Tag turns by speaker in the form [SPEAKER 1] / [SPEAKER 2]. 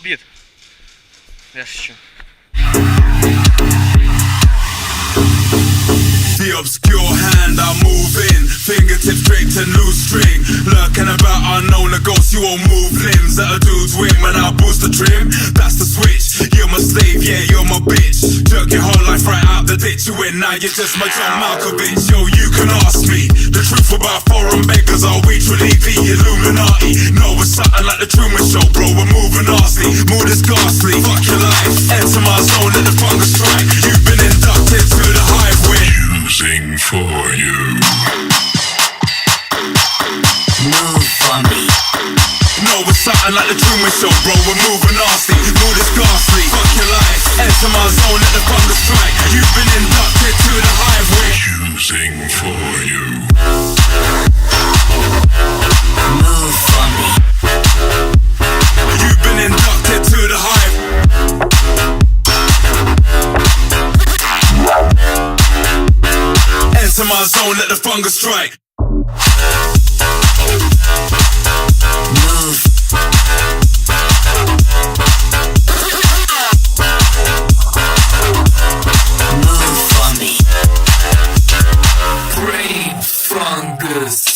[SPEAKER 1] біт. Я шучу.
[SPEAKER 2] The obscure hand I move in, fingertips draped and loose string, lurking about unknown a ghost. You won't move limbs that a dude's wing when I boost the trim. That's the switch. You're my slave, yeah, you're my bitch. Jerk your whole life right out the ditch. You win, now you're just my John Malkovich. Yo, you can ask me the truth about foreign beggars. Are we truly the Illuminati? No, we're something like the Truman Show, bro. We're moving nasty, mood is ghastly. Fuck your life, enter my zone, let the fungus strike. You've been inducted to the hive wing.
[SPEAKER 3] Sing for you.
[SPEAKER 4] Move for me.
[SPEAKER 2] No, we're something like the Truman Show, bro. We're moving nasty, mood is ghastly. Fuck your life, enter my zone, let the fungus strike. You've been inducted to the hive wing.
[SPEAKER 3] Choosing for you.
[SPEAKER 4] Move for me.
[SPEAKER 2] You've been inducted to the hive. Enter my zone, let the fungus strike.
[SPEAKER 4] Move. Move for me.
[SPEAKER 3] Brain fungus.